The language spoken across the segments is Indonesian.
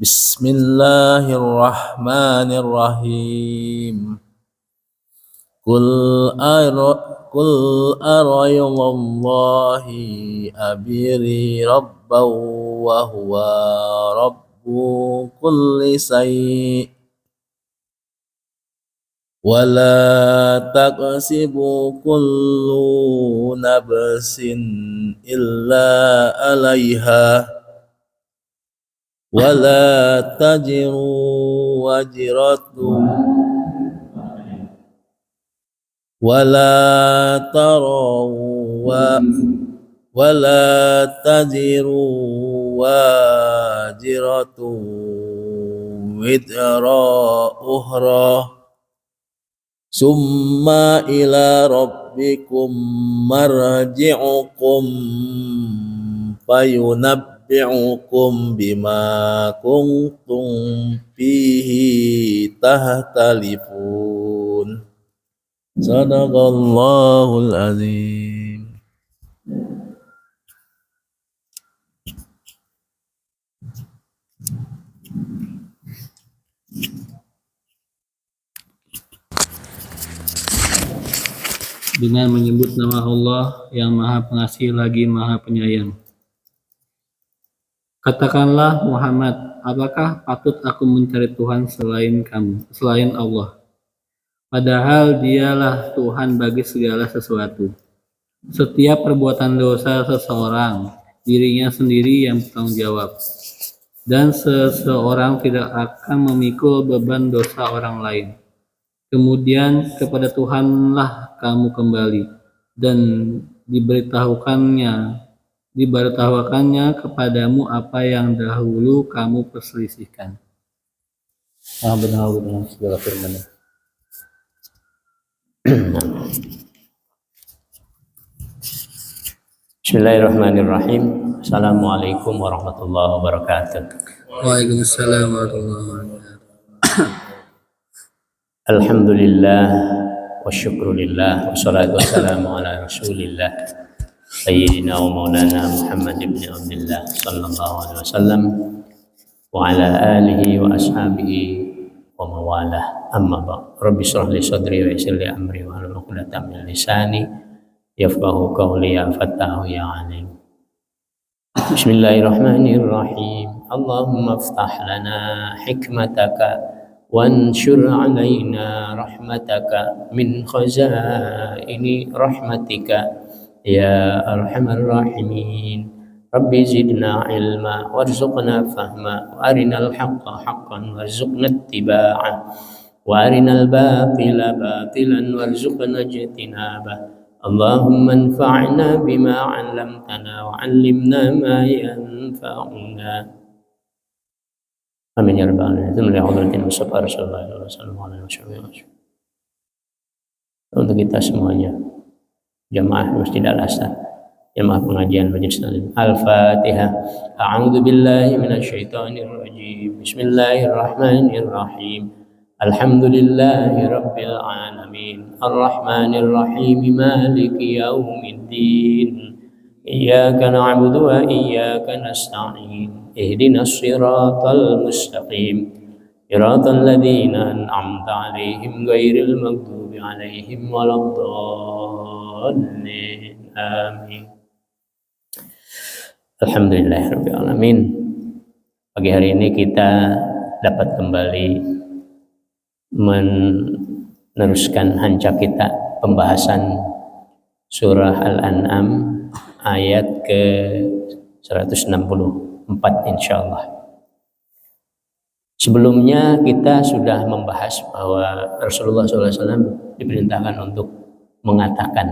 Bismillahirrahmanirrahim. Qul arayullahi abiri rabbaw wa huwa rabbu kulli syai' wa la taqsibu kullu nafsin illa 'alaiha wala tajiru wajratun wala tajiru wajratun wizra ukhra summa ila rabbikum marji'ukum fayunabbi'ukum bima kuntum fihi tahtalifun. Sadaqallahul azim. Dengan menyebut nama Allah yang Maha Pengasih lagi Maha Penyayang. Katakanlah Muhammad, apakah patut aku mencari Tuhan selain Allah? Padahal dialah Tuhan bagi segala sesuatu. Setiap perbuatan dosa seseorang, dirinya sendiri yang bertanggung jawab. Dan seseorang tidak akan memikul beban dosa orang lain. Kemudian kepada Tuhanlah kamu kembali, dan diberitahukannya kepadamu apa yang dahulu kamu perselisihkan. Benar dengan segala firman-Nya. Bismillahirrahmanirrahim. Assalamualaikum warahmatullahi wabarakatuh. Waalaikumsalam warahmatullahi wabarakatuh. Alhamdulillah wa syukrulillah wassalatu wassalamu ala rasulillah sayyidina wa maulana Muhammad ibn Abdullah sallallahu alaihi wasallam wa ala alihi wa ashabihi wa mawalah, amma ba'd. Rabbi shrah li sadri wa yassir li amri wa hlul 'uqdatam min lisani yafqahu qawli ya fattahu ya alim. Bismillahirrahmanirrahim. Allahumma iftah lana hikmataka wanshur alaina rahmataka min khazaini rahmatika ya arhamar rahimin. Rabbi zidna ilma warzuqna fahma wa arinal haqqa haqqan warzuqna ittiba'ah wa arinal batila batilan warzuqna ijtinabah. Allahumma anfa'na bima 'allamtana wa 'allimna ma yanfa'una. Amin ya rabbal alamin. Alhamdulillah Mustafa Rasulullah sallallahu alaihi wasallam. Untuk kita semuanya, jamaah Masjid Al-Asad, jamaah pengajian Majelis Taklim. Al-Fatihah. A'udzu billahi minasyaitonir rajim. Bismillahirrahmanirrahim. Alhamdulillahi rabbil alamin. Ar-Rahmanir Rahim. Maliki yaumiddin. Iyyaka na'budu wa iyyaka nasta'in. Ihdinas siratal mustaqim. Siratal ladzina an'amta 'alaihim ghairil maghdubi 'alaihim waladdallin. Amin. Alhamdulillahirabbil alamin. Pagi hari ini kita dapat kembali meneruskan hancak kita pembahasan surah Al-An'am ayat ke 164 insyaallah. Sebelumnya kita sudah membahas bahwa Rasulullah SAW diperintahkan untuk mengatakan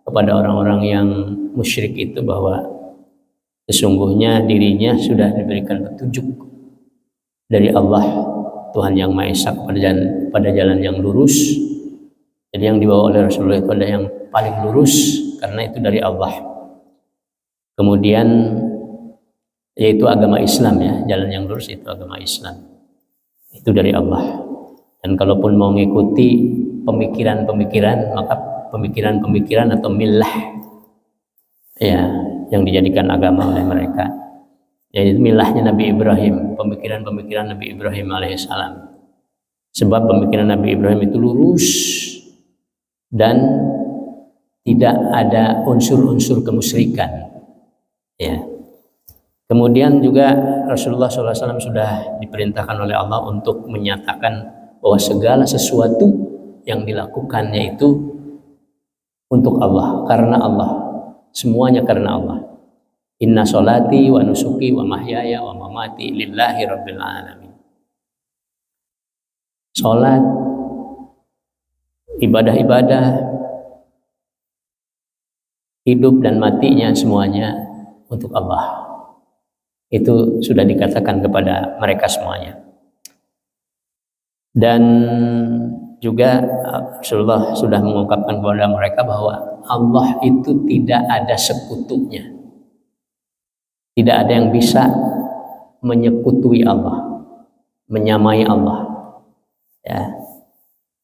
kepada orang-orang yang musyrik itu bahwa sesungguhnya dirinya sudah diberikan petunjuk dari Allah Tuhan yang Maha Esa pada jalan yang lurus. Jadi yang dibawa oleh Rasulullah itu ada yang paling lurus karena itu dari Allah. Kemudian yaitu agama Islam, ya, jalan yang lurus itu agama Islam, itu dari Allah. Dan kalaupun mau mengikuti pemikiran-pemikiran, maka pemikiran-pemikiran atau millah, ya, yang dijadikan agama oleh mereka, yaitu milahnya Nabi Ibrahim, pemikiran-pemikiran Nabi Ibrahim alaihissalam. Sebab pemikiran Nabi Ibrahim itu lurus dan tidak ada unsur-unsur kemusyrikan. Ya. Kemudian juga Rasulullah SAW sudah diperintahkan oleh Allah untuk menyatakan bahwa segala sesuatu yang dilakukannya itu untuk Allah, karena Allah, semuanya karena Allah. Inna sholati wa nusuki wa mahyaya wa mamati lillahi rabbil alamin. Sholat, ibadah-ibadah, hidup dan matinya semuanya untuk Allah. Itu sudah dikatakan kepada mereka semuanya. Dan juga Rasulullah sudah mengungkapkan kepada mereka bahwa Allah itu tidak ada sekutunya. Tidak ada yang bisa menyekutui Allah, menyamai Allah. Ya,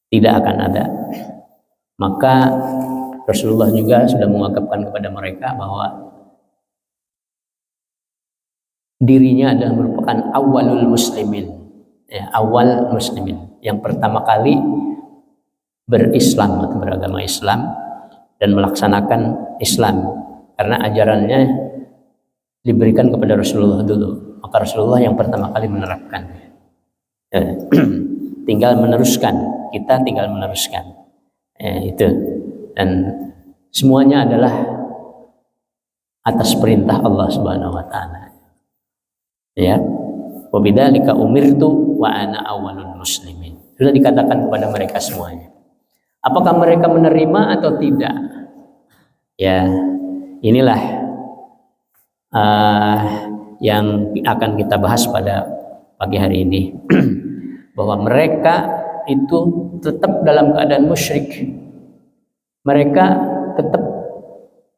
tidak akan ada. Maka Rasulullah juga sudah mengungkapkan kepada mereka bahwa dirinya adalah merupakan awalul muslimin, ya, awal muslimin, yang pertama kali berislam atau beragama Islam dan melaksanakan Islam, karena ajarannya diberikan kepada Rasulullah dulu. Maka Rasulullah yang pertama kali menerapkan. Ya. Tinggal meneruskan, kita tinggal meneruskan, itu, dan semuanya adalah atas perintah Allah Subhanahu Wa Taala. Ya, wabidzalika umirtu wa ana awwalul muslimin. Sudah dikatakan kepada mereka semuanya. Apakah mereka menerima atau tidak? Ya, inilah yang akan kita bahas pada pagi hari ini. Bahwa mereka itu tetap dalam keadaan musyrik. Mereka tetap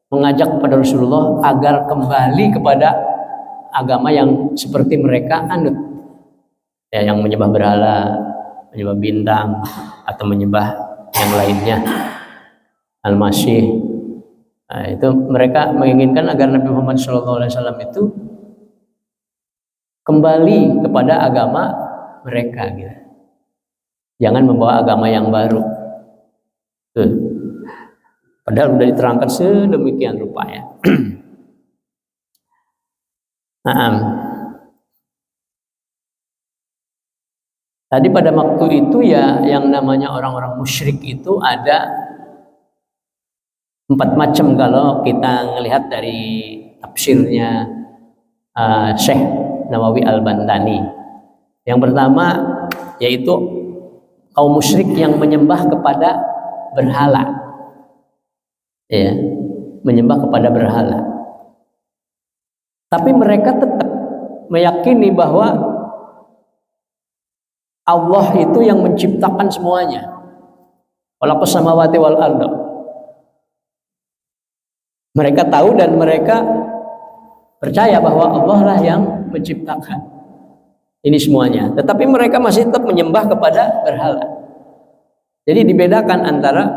mengajak kepada Rasulullah agar kembali kepada agama yang seperti mereka anut, ya, yang menyembah berhala, menyembah bintang, atau menyembah yang lainnya, Al-Masih. Nah, itu mereka menginginkan agar Nabi Muhammad SAW itu kembali kepada agama mereka, gitu. Jangan membawa agama yang baru. Tuh. Padahal sudah diterangkan sedemikian rupa, ya. Tadi pada waktu itu, ya, yang namanya orang-orang musyrik itu ada 4 macam kalau kita melihat dari tafsirnya Syekh Nawawi Al-Bantani. Yang pertama yaitu kaum musyrik yang menyembah kepada berhala, ya, menyembah kepada berhala. Tapi mereka tetap meyakini bahwa Allah itu yang menciptakan semuanya. Khalaqas samawati wal arda. Mereka tahu dan mereka percaya bahwa Allah lah yang menciptakan ini semuanya. Tetapi mereka masih tetap menyembah kepada berhala. Jadi dibedakan antara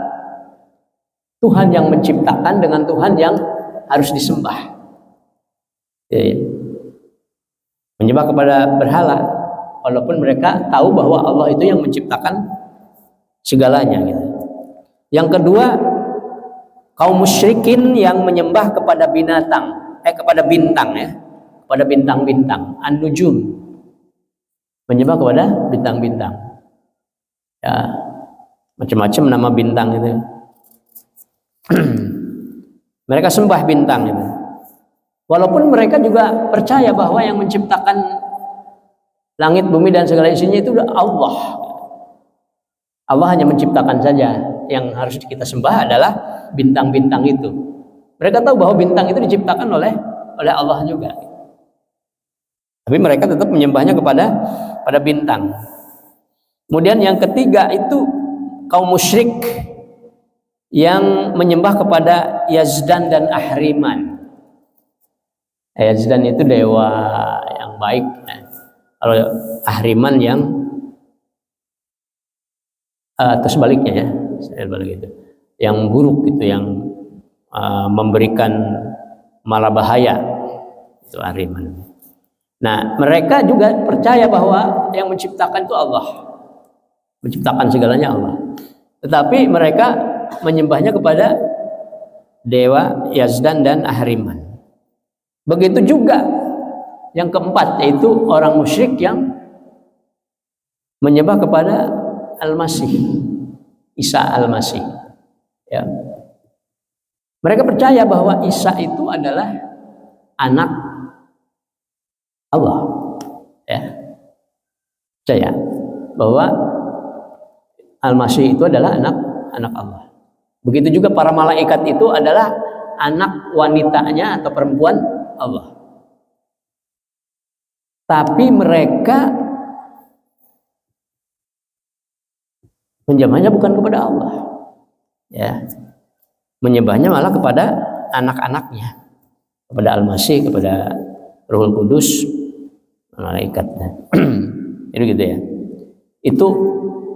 Tuhan yang menciptakan dengan Tuhan yang harus disembah. Jadi, menyembah kepada berhala, walaupun mereka tahu bahwa Allah itu yang menciptakan segalanya, gitu. Yang kedua, kaum musyrikin yang menyembah kepada binatang, kepada bintang, ya, kepada bintang-bintang, an-nujum, menyembah kepada bintang-bintang, ya, macam-macam nama bintang itu. Mereka sembah bintang itu. Walaupun mereka juga percaya bahwa yang menciptakan langit, bumi dan segala isinya itu Allah. Allah hanya menciptakan saja. Yang harus kita sembah adalah bintang-bintang itu. Mereka tahu bahwa bintang itu diciptakan oleh Allah juga. Tapi mereka tetap menyembahnya kepada bintang. Kemudian yang ketiga itu kaum musyrik yang menyembah kepada Yazdan dan Ahriman. Yazdan itu dewa yang baik, kalau Ahriman yang atau sebaliknya, ya, sebalik itu, yang buruk, itu yang memberikan malah bahaya, itu Ahriman. Nah, mereka juga percaya bahwa yang menciptakan itu Allah. Menciptakan segalanya Allah. Tetapi mereka menyembahnya kepada dewa Yazdan dan Ahriman. Begitu juga yang keempat, yaitu orang musyrik yang menyembah kepada Al-Masih, Isa Al-Masih. Ya. Mereka percaya bahwa Isa itu adalah anak Allah. Ya. Percaya bahwa Al-Masih itu adalah anak Allah. Begitu juga para malaikat itu adalah anak wanitanya atau perempuan Allah. Tapi mereka menyembahnya bukan kepada Allah. Ya. Menyembahnya malah kepada anak-anaknya. Kepada Al-Masih, kepada Ruhul Kudus, malaikatnya. Itu gitu ya. Itu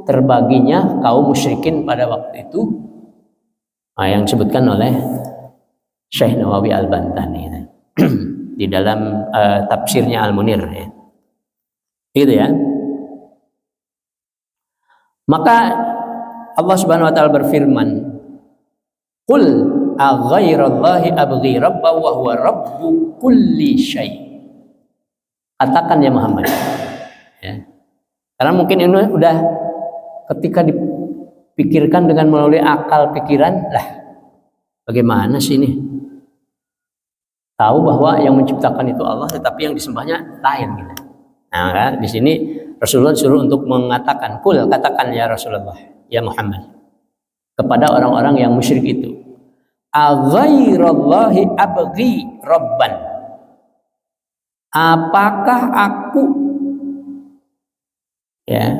terbaginya kaum musyrikin pada waktu itu, yang disebutkan oleh Syekh Nawawi Al-Bantani di dalam tafsirnya Al-Munir ya. Gitu ya. Maka Allah Subhanahu wa taala berfirman, "Qul aghairallahi abghi rabban wa huwa rabbu kulli syai." Katakan ya Muhammad. Ya. Karena mungkin ini udah ketika dipikirkan dengan melalui akal pikiran, lah bagaimana sih ini? Tahu bahwa yang menciptakan itu Allah, tetapi yang disembahnya lain gitu. Nah, kan? Di sini Rasulullah suruh untuk mengatakan, "Qul," katakan ya Rasulullah, ya Muhammad, kepada orang-orang yang musyrik itu, "Aghairallahi abghi rabban." Apakah aku ya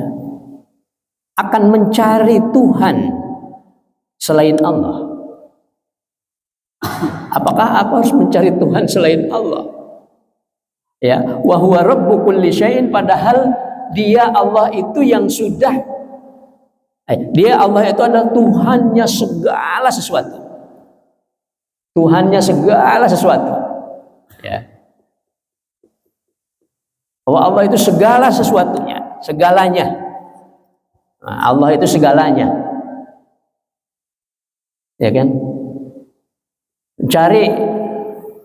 akan mencari Tuhan selain Allah? Apakah aku harus mencari Tuhan selain Allah? Ya, wa huwa rabbu kulli syai'in, padahal dia Allah itu yang sudah dia Allah itu adalah Tuhannya segala sesuatu. Tuhannya segala sesuatu. Ya. Bahwa Allah itu segala sesuatunya, segalanya. Nah, Allah itu segalanya. Ya kan? Cari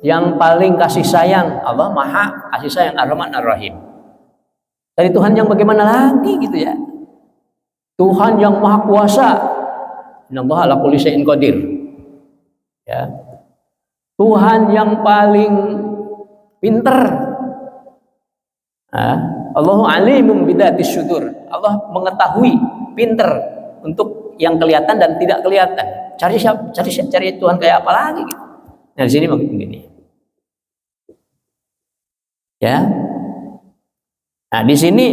yang paling kasih sayang, Allah Maha kasih sayang, Ar-Rahman Ar-Rahim. Dari Tuhan yang bagaimana lagi gitu ya? Tuhan yang Maha Kuasa. Innallaha ala kulli syai'in qadir. Ya. Tuhan yang paling pinter. Allahu alimum bidatis syudur. Allah mengetahui, pinter untuk yang kelihatan dan tidak kelihatan. Cari Tuhan kayak apa lagi gitu. Nah, di sini begini. Ya. Nah, di sini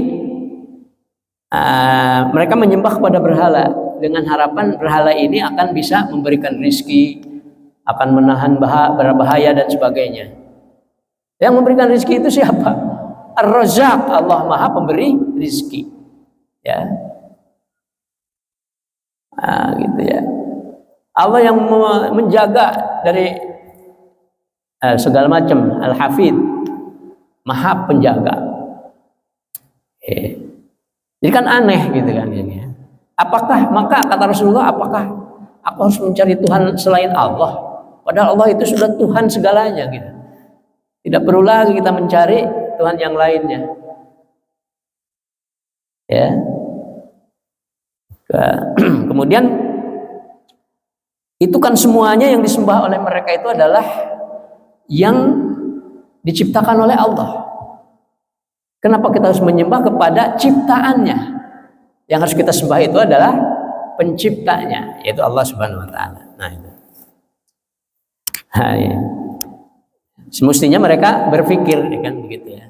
mereka menyembah kepada berhala dengan harapan berhala ini akan bisa memberikan rizki, akan menahan berbahaya dan sebagainya. Yang memberikan rizki itu siapa? Ar-Razzaq, Allah Maha Pemberi rizki. Ya. Gitu ya. Allah yang menjaga dari segala macam, Al-Hafidh, Maha Penjaga. Jadi kan aneh gitu kan ini. Apakah, maka kata Rasulullah, apakah aku harus mencari Tuhan selain Allah? Padahal Allah itu sudah Tuhan segalanya gitu. Tidak perlu lagi kita mencari Tuhan yang lainnya. Ya. Kemudian itu kan semuanya yang disembah oleh mereka itu adalah yang diciptakan oleh Allah. Kenapa kita harus menyembah kepada ciptaannya? Yang harus kita sembah itu adalah penciptanya, yaitu Allah Subhanahu wa taala. Nah, itu. Ya. Semestinya mereka berpikir kan begitu ya.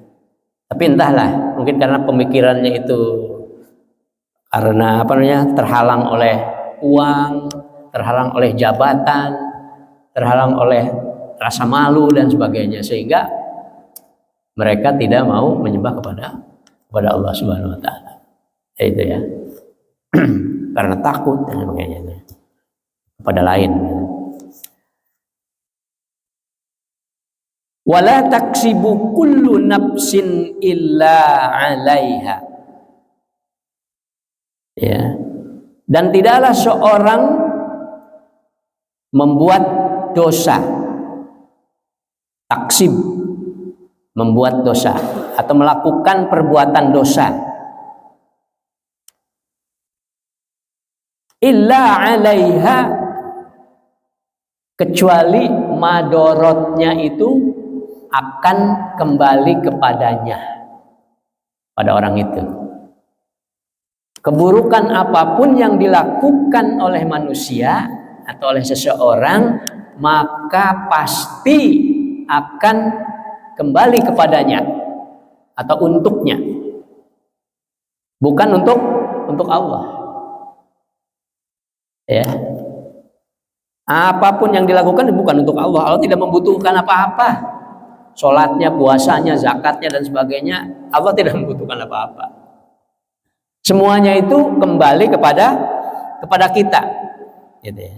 Tapi entahlah, mungkin karena pemikirannya itu karena terhalang oleh uang, terhalang oleh jabatan, terhalang oleh rasa malu dan sebagainya, sehingga mereka tidak mau menyembah kepada Allah Subhanahu wa taala. Itu ya. Karena takut dan sebagainya kepada lain. Wala taksibu kullu nafsin illa 'alaiha. Ya. Dan tidaklah seorang membuat dosa, taksib, membuat dosa atau melakukan perbuatan dosa, illa 'alaiha, kecuali madorotnya itu akan kembali kepadanya, pada orang itu. Keburukan apapun yang dilakukan oleh manusia atau oleh seseorang, maka pasti akan kembali kepadanya atau untuknya, bukan untuk Allah. Ya. Apapun yang dilakukan bukan untuk Allah. Allah tidak membutuhkan apa-apa. Sholatnya, puasanya, zakatnya dan sebagainya, Allah tidak membutuhkan apa-apa. Semuanya itu kembali kepada kita, gitu ya.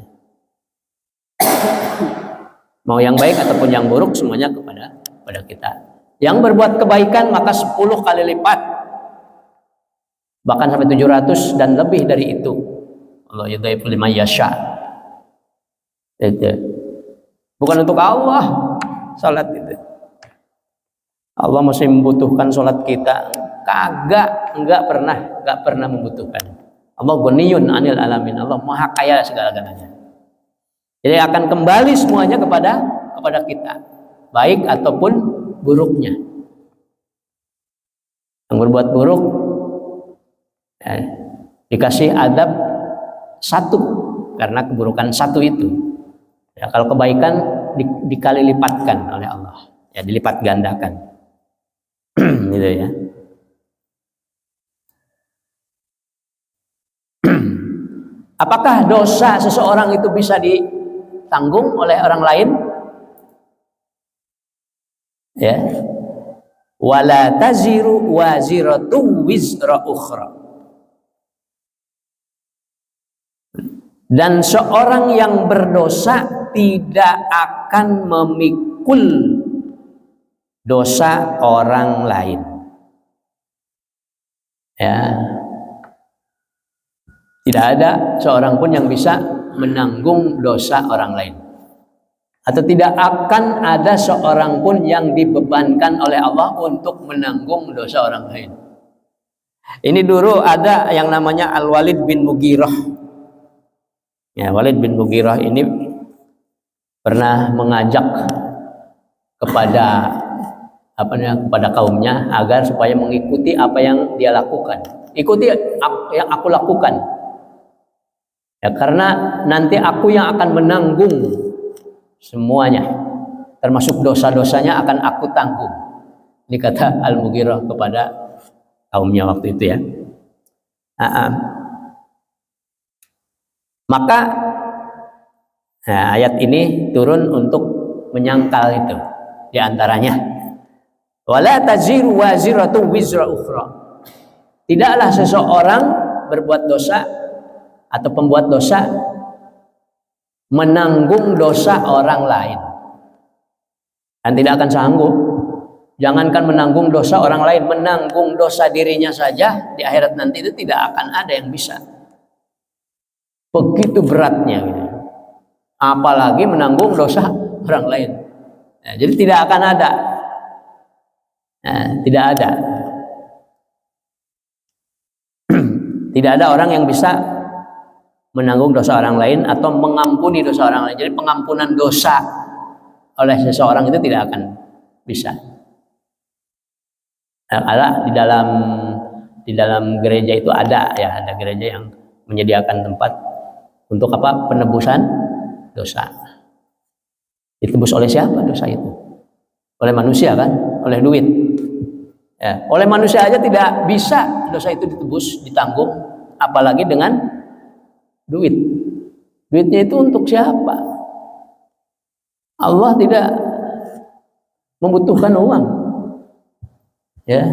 Mau yang baik ataupun yang buruk, semuanya kepada kita. Yang berbuat kebaikan maka 10 kali lipat, bahkan sampai 700 dan lebih dari itu. Allah yudhaifu liman yasha. Itu bukan untuk Allah salat itu. Allah masih membutuhkan salat kita? Enggak pernah membutuhkan. Allah ghaniyun 'anil alamin. Allah maha kaya segala-galanya. Jadi akan kembali semuanya kepada kita, baik ataupun buruknya. Yang berbuat buruk ya, dikasih adab 1 karena keburukan 1 itu. Ya, kalau kebaikan dikali lipatkan oleh Allah, ya dilipat gandakan. Gitu ya. Apakah dosa seseorang itu bisa ditanggung oleh orang lain? Ya. Wala taziru waziratu wizra ukhra. Dan seorang yang berdosa tidak akan memikul dosa orang lain. Ya. Tidak ada seorang pun yang bisa menanggung dosa orang lain. Atau tidak akan ada seorang pun yang dibebankan oleh Allah untuk menanggung dosa orang lain. Ini dulu ada yang namanya Al-Walid bin Mughirah. Ya, Walid bin Mughirah ini pernah mengajak kepada kepada kaumnya agar supaya mengikuti apa yang dia lakukan. Ikuti yang aku lakukan. Ya, karena nanti aku yang akan menanggung semuanya, termasuk dosa-dosanya akan aku tanggung. Ini kata Al-Mughirah kepada kaumnya waktu itu ya. Maka ayat ini turun untuk menyangkal itu. Di antaranya, wala taziru waziratu wizra ukhra. Tidaklah seseorang berbuat dosa atau pembuat dosa menanggung dosa orang lain, dan tidak akan sanggup. Jangankan menanggung dosa orang lain, menanggung dosa dirinya saja di akhirat nanti itu tidak akan ada yang bisa. Begitu beratnya gitu. Apalagi menanggung dosa orang lain. Nah, jadi tidak akan ada. Nah, tidak ada. Tidak ada orang yang bisa menanggung dosa orang lain atau mengampuni dosa orang lain. Jadi pengampunan dosa oleh seseorang itu tidak akan bisa. Ada di dalam gereja itu ada gereja yang menyediakan tempat untuk apa? Penebusan dosa. Ditebus oleh siapa dosa itu? Oleh manusia kan? Oleh duit. Ya, oleh manusia aja tidak bisa dosa itu ditebus, ditanggung, apalagi dengan duit. Duitnya itu untuk siapa? Allah tidak membutuhkan uang. Ya.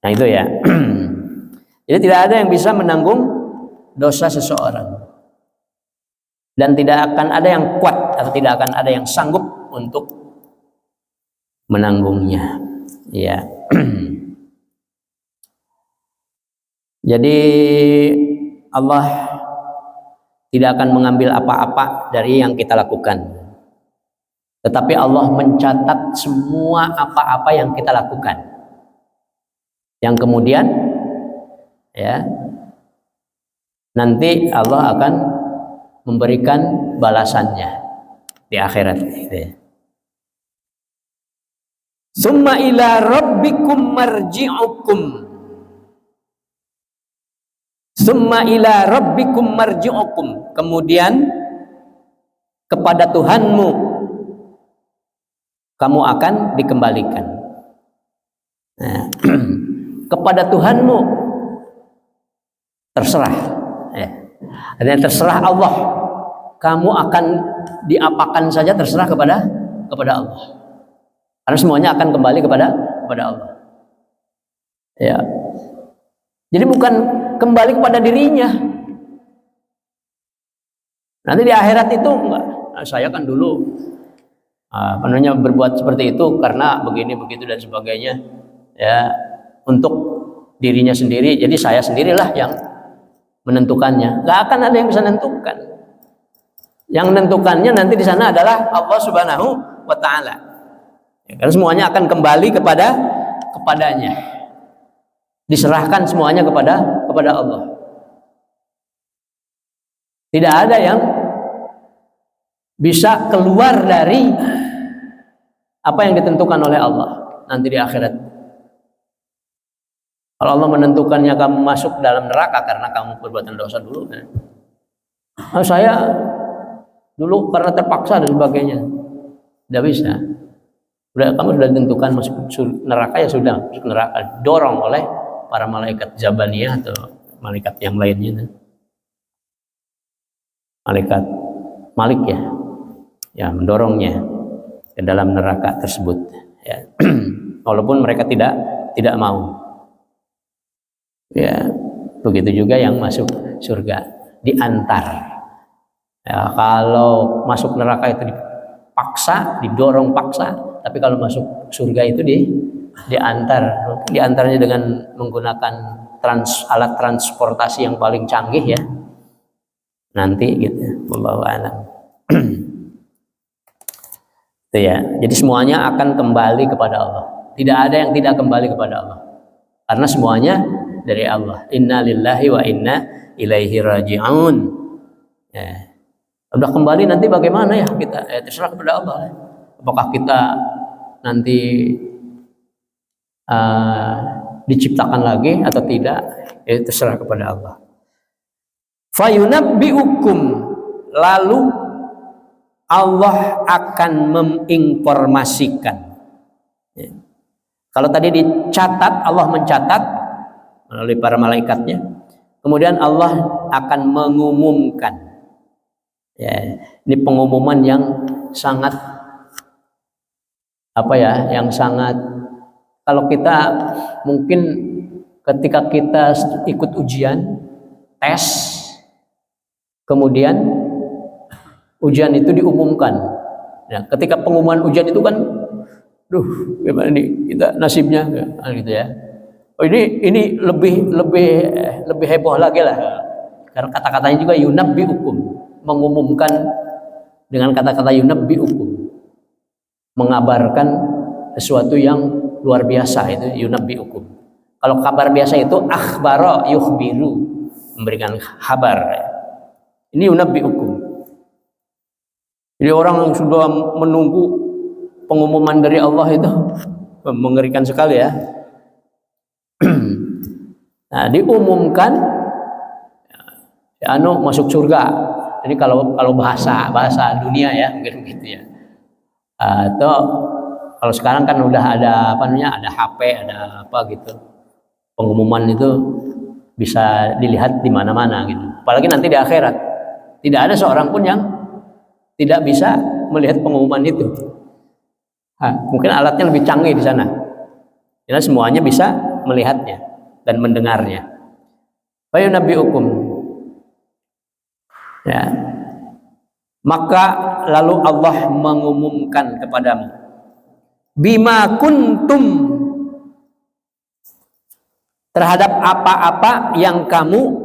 Nah itu ya. Jadi tidak ada yang bisa menanggung dosa seseorang. Dan tidak akan ada yang kuat atau tidak akan ada yang sanggup untuk menanggungnya. Ya. Jadi Allah tidak akan mengambil apa-apa dari yang kita lakukan. Tetapi Allah mencatat semua apa-apa yang kita lakukan. Yang kemudian ya nanti Allah akan memberikan balasannya di akhirat gitu ya. Summa ila rabbikum marji'ukum. Summa ila rabbikum marji'ukum. Kemudian kepada Tuhanmu kamu akan dikembalikan. Nah, kepada Tuhanmu terserah. Ya. Artinya terserah Allah. Kamu akan diapakan saja terserah kepada Allah. Karena semuanya akan kembali kepada Allah. Ya. Jadi bukan kembali kepada dirinya. Nanti di akhirat itu enggak. Nah, saya kan dulu berbuat seperti itu karena begini begitu dan sebagainya. Ya, untuk dirinya sendiri. Jadi saya sendirilah yang menentukannya. Enggak akan ada yang bisa menentukan. Yang menentukannya nanti di sana adalah Allah Subhanahu wa taala. Ya, karena semuanya akan kembali kepadanya. Diserahkan semuanya kepada Allah. Tidak ada yang bisa keluar dari apa yang ditentukan oleh Allah nanti di akhirat. Kalau Allah menentukannya kamu masuk dalam neraka karena kamu perbuatan dosa dulu, nah, saya dulu karena terpaksa dan sebagainya, tidak bisa. Kamu sudah ditentukan masuk neraka, ya sudah masuk neraka, dorong oleh para malaikat Zabaniyah atau malaikat yang lainnya, malaikat Malik ya mendorongnya ke dalam neraka tersebut. Ya. Walaupun mereka tidak mau. Ya, begitu juga yang masuk surga diantar. Ya, kalau masuk neraka itu dipaksa, didorong paksa. Tapi kalau masuk surga itu diantarnya dengan menggunakan alat transportasi yang paling canggih ya. Nanti gitu, wallahu a'lam. Itu ya. Jadi semuanya akan kembali kepada Allah. Tidak ada yang tidak kembali kepada Allah. Karena semuanya dari Allah. Inna lillahi wa inna ilaihi raji'un. Ya. Udah kembali nanti bagaimana ya kita? Terserah kepada Allah. Apakah kita nanti diciptakan lagi atau tidak, terserah kepada Allah. Fayunabbi'ukum, lalu Allah akan menginformasikan. Ya. Kalau tadi dicatat, Allah mencatat melalui para malaikatnya, kemudian Allah akan mengumumkan. Ya, ini pengumuman yang sangat yang sangat, kalau kita mungkin ketika kita ikut ujian, tes, kemudian ujian itu diumumkan. Nah, ketika pengumuman ujian itu kan, gimana nih kita nasibnya, gitu ya. Oh ini lebih heboh lagi lah. Karena kata-katanya juga yunabbi'ukum, mengumumkan dengan kata-kata yunabbi'ukum. Mengabarkan sesuatu yang luar biasa, itu yunabbi'ukum. Kalau kabar biasa itu akhbara yukhbiru, memberikan kabar. Ini yunabbi'ukum. Jadi orang yang sudah menunggu pengumuman dari Allah itu mengerikan sekali ya. Nah, diumumkan masuk surga. Ini kalau bahasa dunia ya, mungkin begitu ya. Atau kalau sekarang kan udah ada ada HP, ada apa gitu. Pengumuman itu bisa dilihat di mana-mana gitu. Apalagi nanti di akhirat. Tidak ada seorang pun yang tidak bisa melihat pengumuman itu. Mungkin alatnya lebih canggih di sana. Karena semuanya bisa melihatnya dan mendengarnya. Fayunabbi'ukum. Ya. Maka lalu Allah mengumumkan kepadamu. bima kuntum, terhadap apa-apa yang kamu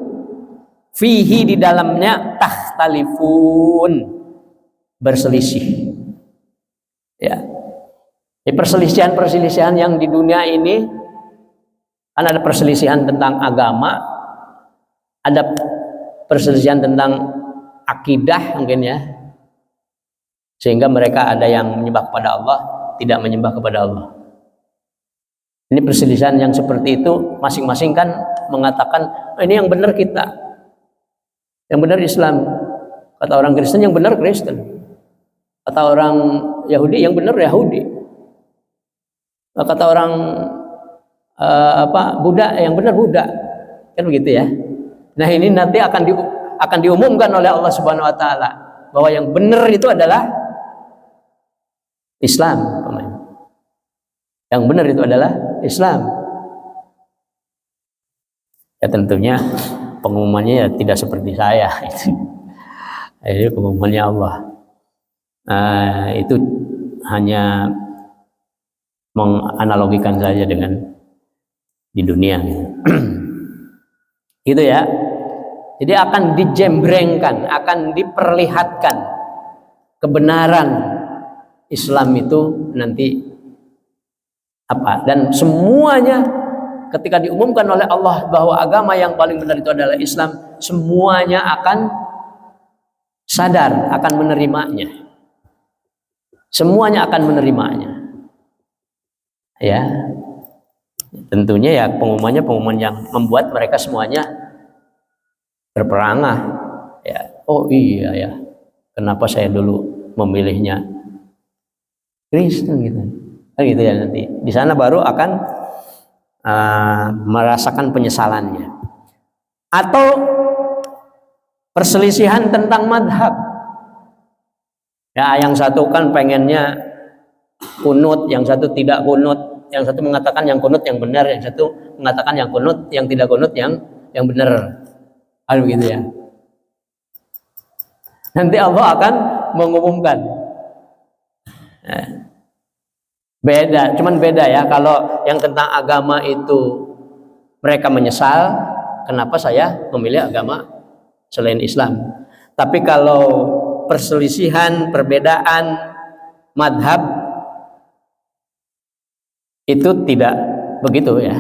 fihi di dalamnya takhtalifun, berselisih. Ya. Di perselisihan-perselisihan yang di dunia ini kan ada perselisihan tentang agama, ada perselisihan tentang akidah mungkin ya. Sehingga mereka ada yang menyembah kepada Allah, tidak menyembah kepada Allah. Ini perselisihan yang seperti itu, masing-masing kan mengatakan ini yang benar kita, yang benar Islam. Kata orang Kristen yang benar Kristen, kata orang Yahudi yang benar Yahudi, kata orang Buddha yang benar Buddha, kan begitu ya. Nah ini nanti akan diumumkan oleh Allah Subhanahu Wa Taala bahwa yang benar itu adalah Islam, yang benar itu adalah Islam. Ya tentunya pengumumannya ya tidak seperti saya. Ini pengumumannya Allah. Itu hanya menganalogikan saja dengan di dunia. Gitu ya. Jadi akan dijembrengkan, akan diperlihatkan kebenaran Islam itu nanti apa, dan semuanya ketika diumumkan oleh Allah bahwa agama yang paling benar itu adalah Islam, semuanya akan sadar, akan menerimanya. Semuanya akan menerimanya. Ya. Tentunya ya pengumuman yang membuat mereka semuanya berperangah. Ya, oh iya ya. Kenapa saya dulu memilihnya Kristen gitu. Kan gitu ya nanti. Di sana baru akan merasakan penyesalannya. Atau perselisihan tentang madhab. Ya, yang satu kan pengennya kunut, yang satu tidak kunut, yang satu mengatakan yang kunut yang benar, yang satu mengatakan yang kunut, yang tidak kunut yang benar. Hal begitu ya. Nanti Allah akan mengumumkan. Nah, beda, cuman beda ya. Kalau yang tentang agama itu mereka menyesal, kenapa saya memilih agama selain Islam. Tapi kalau perselisihan, perbedaan madhab itu tidak begitu ya.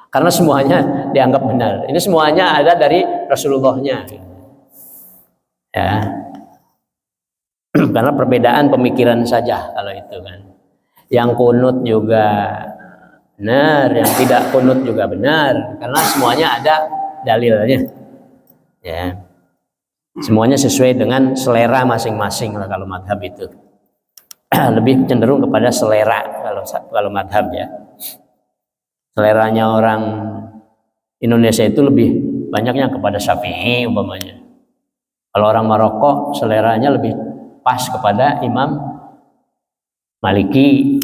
Karena semuanya dianggap benar. Ini semuanya ada dari Rasulullah-nya. Ya. Karena perbedaan pemikiran saja kalau itu kan. Yang kunut juga benar, yang tidak kunut juga benar, karena semuanya ada dalilnya. Ya. Semuanya sesuai dengan selera masing-masing lah kalau madhab itu. Lebih cenderung kepada selera kalau madhab ya. Seleranya orang Indonesia itu lebih banyaknya kepada Syafi'i umpamanya. Kalau orang Maroko seleranya lebih pas kepada Imam Maliki.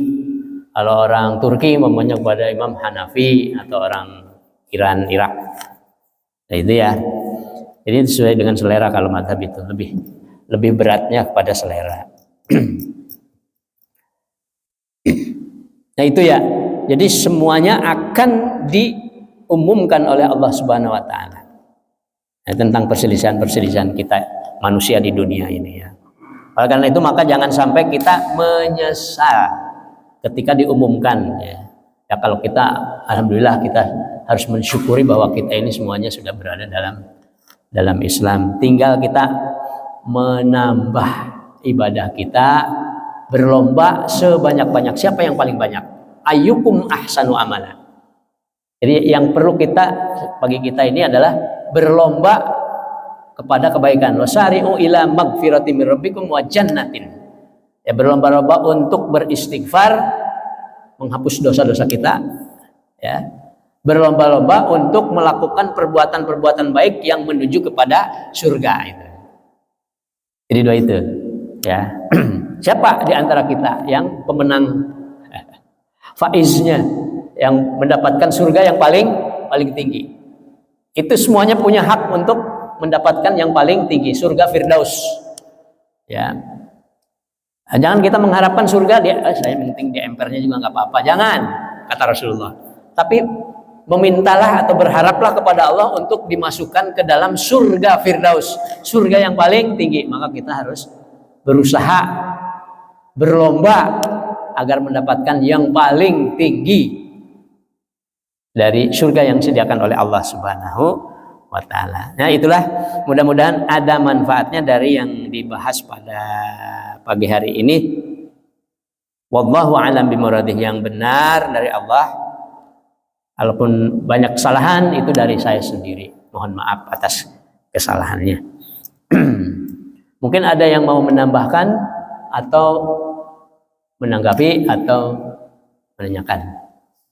Kalau orang Turki umpamanya kepada Imam Hanafi, atau orang Iran, Irak. Nah itu ya. Jadi sesuai dengan selera kalau madhab itu lebih beratnya kepada selera. Nah itu ya. Jadi semuanya akan diumumkan oleh Allah Subhanahu Wa Taala. Nah, tentang perselisihan-perselisihan kita manusia di dunia ini ya. Oleh karena itu maka jangan sampai kita menyesal ketika diumumkan ya. Ya kalau kita alhamdulillah kita harus mensyukuri bahwa kita ini semuanya sudah berada dalam Islam. Tinggal kita menambah ibadah kita, berlomba sebanyak-banyak. Siapa yang paling banyak? Ayyukum ahsanu amala. Jadi yang perlu kita bagi kita ini adalah berlomba kepada kebaikan. Wasari'u ila magfirati min rabbikum wa jannatin. Ya berlomba-lomba untuk beristighfar, menghapus dosa-dosa kita, ya. Berlomba-lomba untuk melakukan perbuatan-perbuatan baik yang menuju kepada surga itu. Jadi dua itu, ya. Siapa di antara kita yang pemenang faiznya, yang mendapatkan surga yang paling tinggi? Itu semuanya punya hak untuk mendapatkan yang paling tinggi, surga Firdaus. Ya. Jangan kita mengharapkan surga dia, saya penting di empernya juga nggak apa-apa. Jangan, kata Rasulullah. Tapi memintalah atau berharaplah kepada Allah untuk dimasukkan ke dalam surga Firdaus, surga yang paling tinggi. Maka kita harus berusaha, berlomba agar mendapatkan yang paling tinggi dari surga yang disediakan oleh Allah Subhanahu wa ta'ala. Nah, itulah mudah-mudahan ada manfaatnya dari yang dibahas pada pagi hari ini. Wallahu a'lam bimuradih, yang benar dari Allah. Walaupun banyak kesalahan itu dari saya sendiri. Mohon maaf atas kesalahannya. Mungkin ada yang mau menambahkan atau menanggapi atau menanyakan.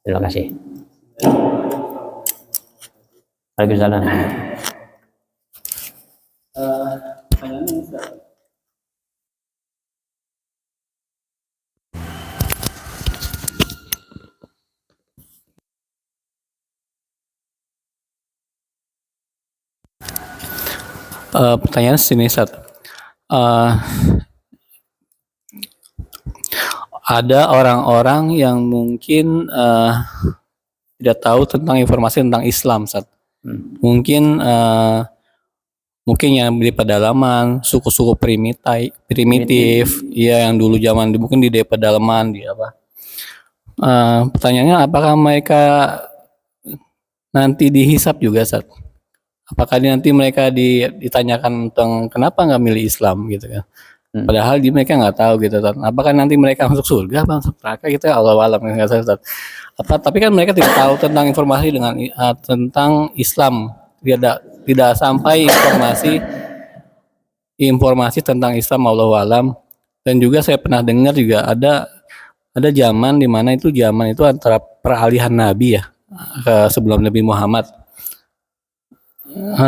Terima kasih. Waalaikumsalam. Pertanyaan sini, Sat. Ada orang-orang yang mungkin tidak tahu tentang informasi tentang Islam, Sat. Mungkin yang di pedalaman, suku-suku primitif, ya yang dulu zaman mungkin di pedalaman, di apa. Pertanyaannya, apakah mereka nanti dihisap juga, Sat? Apakah nanti mereka ditanyakan tentang kenapa nggak milih Islam gitu kan? Padahal mereka nggak tahu gitu kan. Apakah nanti mereka masuk surga, masuk neraka gitu ya, Allah alam nggak tahu. Tapi kan mereka tidak tahu tentang informasi tentang Islam. Tidak sampai informasi tentang Islam, Allah alam. Dan juga saya pernah dengar juga ada zaman di mana itu antara peralihan Nabi ya, sebelum Nabi Muhammad.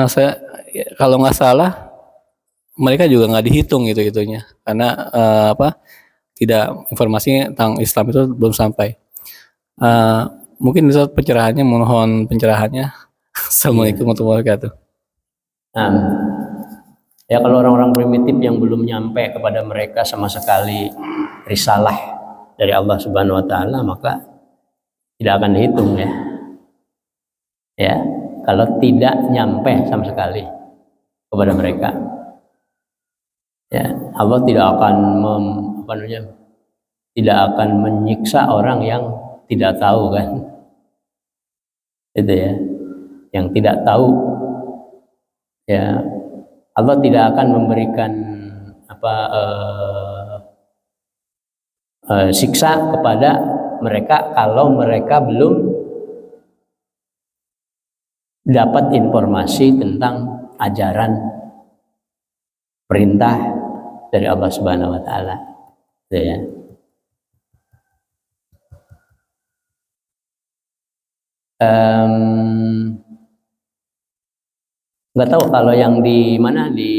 Saya kalau nggak salah mereka juga nggak dihitung gitu-gitunya karena tidak, informasi tentang Islam itu belum sampai. Mungkin bisa pencerahannya, mohon pencerahannya. Assalamualaikum warahmatullahi wabarakatuh. Ya, kalau orang-orang primitif yang belum nyampe kepada mereka sama sekali risalah dari Allah Subhanahu wa ta'ala, maka tidak akan dihitung ya. Ya, kalau tidak nyampe sama sekali kepada mereka, ya Allah tidak akan tidak akan menyiksa orang yang tidak tahu kan, itu ya, yang tidak tahu ya. Allah tidak akan memberikan siksa kepada mereka kalau mereka belum dapat informasi tentang ajaran perintah dari Allah Subhanahu wa ta'ala. Ya. Nggak tahu kalau yang di mana, di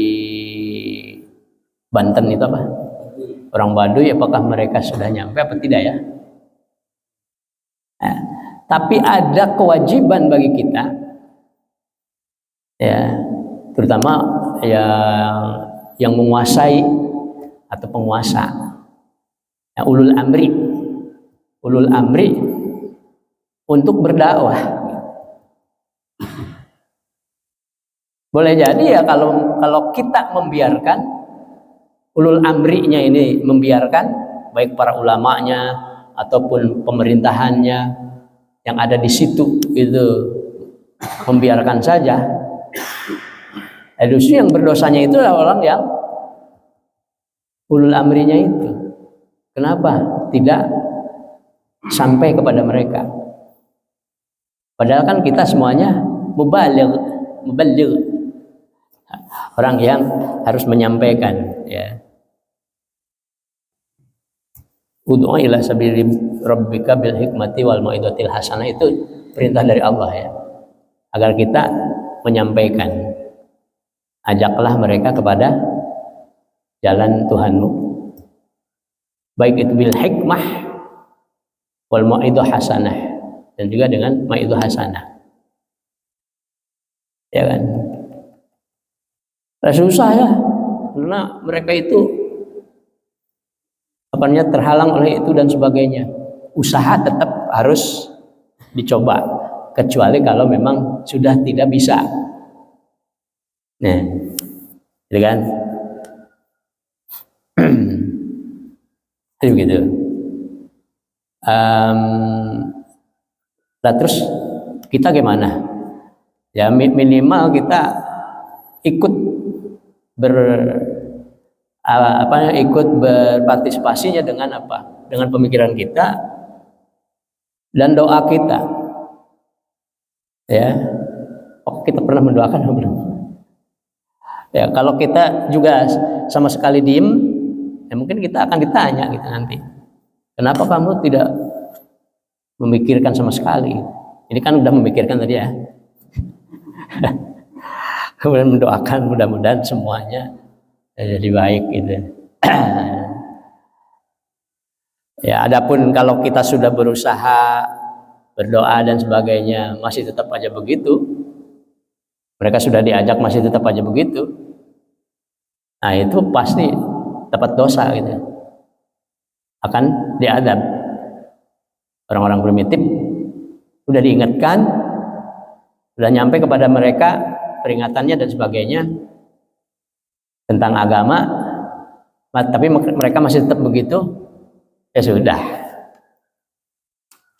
Banten itu apa? Orang Baduy, apakah mereka sudah nyampe apa tidak ya? Nah, tapi ada kewajiban bagi kita, ya, terutama yang menguasai atau penguasa, ya, ulul amri untuk berdakwah. Boleh jadi ya kalau kita membiarkan ulul amrinya ini, membiarkan baik para ulamanya ataupun pemerintahannya yang ada di situ itu membiarkan saja, justru yang berdosanya itu adalah orang yang ulul amrinya itu. Kenapa tidak sampai kepada mereka? Padahal kan kita semuanya mubaligh, orang yang harus menyampaikan, ya. Ud'u ila sabili rabbika bil hikmati wal mau'izatil hasanah, itu perintah dari Allah ya, agar kita menyampaikan. Ajaklah mereka kepada jalan Tuhanmu, baik itu bil hikmah wal mau'izah hasanah, dan juga dengan mau'izah hasanah, ya kan. Susah ya, karena mereka itu terhalang oleh itu dan sebagainya. Usaha tetap harus dicoba, kecuali kalau memang sudah tidak bisa. Nah, gitu kan? Jadi begitu. Nah, terus kita gimana? Ya minimal kita ikut ikut berpartisipasinya dengan apa? Dengan pemikiran kita dan doa kita. Ya. Oh, kita pernah mendoakan belum? Ya, kalau kita juga sama sekali diem, ya mungkin kita akan ditanya gitu nanti. Kenapa kamu tidak memikirkan sama sekali? Ini kan udah memikirkan tadi ya. Kemudian mendoakan mudah-mudahan semuanya jadi baik gitu. Ya, adapun kalau kita sudah berusaha berdoa dan sebagainya masih tetap aja begitu, mereka sudah diajak masih tetap aja begitu, nah itu pasti dapat dosa gitu, akan diadab. Orang-orang primitif sudah diingatkan, sudah nyampe kepada mereka peringatannya dan sebagainya tentang agama, tapi mereka masih tetap begitu, ya sudah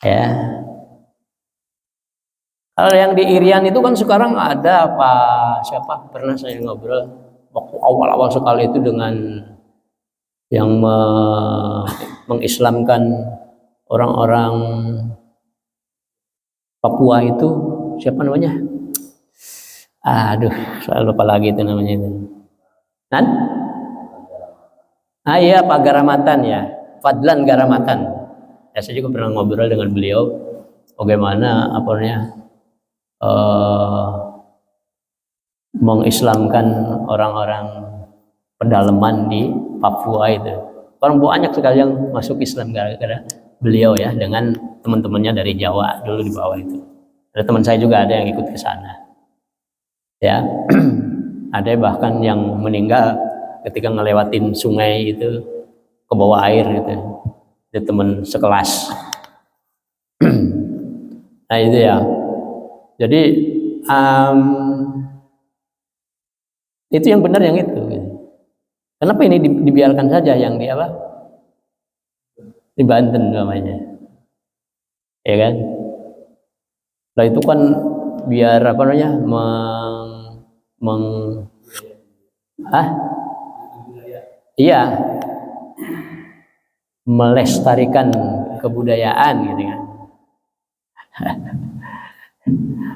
ya. Kalau yang di Irian itu kan sekarang ada siapa pernah saya ngobrol waktu awal-awal sekali itu dengan yang mengislamkan orang-orang Papua itu, siapa namanya? Aduh, saya lupa lagi itu namanya itu. Iya, Pak Garamatan ya, Fadlan Garamatan. Ya, saya juga pernah ngobrol dengan beliau bagaimana mengislamkan orang-orang pedalaman di Papua itu. Orang banyak sekali yang masuk Islam gara-gara beliau ya, dengan teman-temannya dari Jawa dulu di bawah itu. Ada teman saya juga ada yang ikut ke sana. Ya. Ada bahkan yang meninggal ketika ngelewatin sungai itu ke bawah air gitu. Itu teman sekelas. Nah itu ya. Jadi itu yang benar yang itu. Kenapa ini dibiarkan saja yang di apa? Di Banten namanya, ya kan? Nah itu kan biar apa namanya iya, melestarikan kebudayaan gitu kan.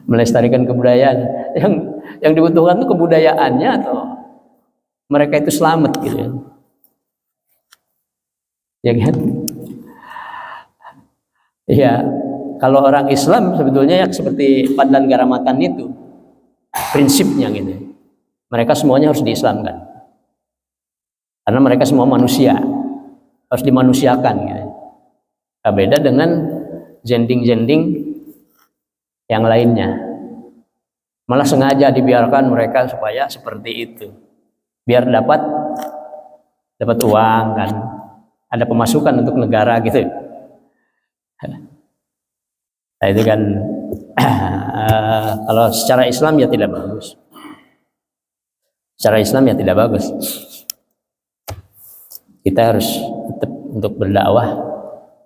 Melestarikan kebudayaan yang dibutuhkan itu kebudayaannya atau mereka itu selamat gitu ya. Ya kan? Iya, kalau orang Islam sebetulnya ya seperti Fadlan Garamatan itu prinsipnya gitu. Mereka semuanya harus diislamkan. Karena mereka semua manusia, harus dimanusiakan gitu. Nah, beda dengan jending-jending yang lainnya. Malah sengaja dibiarkan mereka supaya seperti itu. Biar dapat uang kan. Ada pemasukan untuk negara gitu. Nah itu kan kalau secara Islam ya tidak bagus. Secara Islam ya tidak bagus. Kita harus tetap untuk berdakwah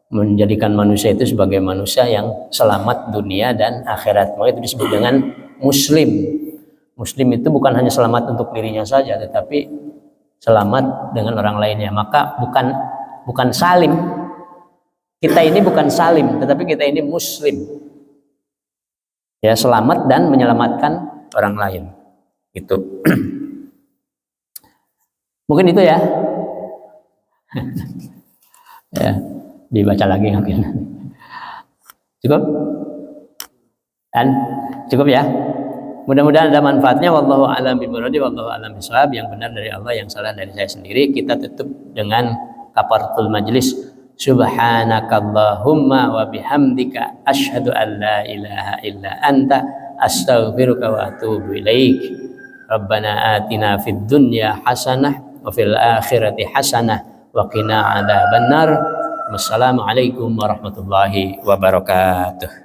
menjadikan manusia itu sebagai manusia yang selamat dunia dan akhirat. Maka itu disebut dengan muslim. Muslim itu bukan hanya selamat untuk dirinya saja, tetapi selamat dengan orang lainnya. Maka bukan salim. Kita ini bukan salim, tetapi kita ini muslim. Ya, selamat dan menyelamatkan orang lain. Itu. Mungkin itu ya. Ya, dibaca lagi mungkin. Cukup? Dan cukup ya. Mudah-mudahan ada manfaatnya. Wallahu a'lam bishawab, wallahu a'lam bishawab. Yang benar dari Allah, yang salah dari saya sendiri. Kita tutup dengan kafaratul majlis. Subhanakallahumma wa bihamdika asyhadu an la ilaha illa anta astaghfiruka wa atubu ilaik. Rabbana atina fid dunya hasanah wa fil akhirati hasanah wa qina adzabannar. Wassalamualaikum warahmatullahi wabarakatuh.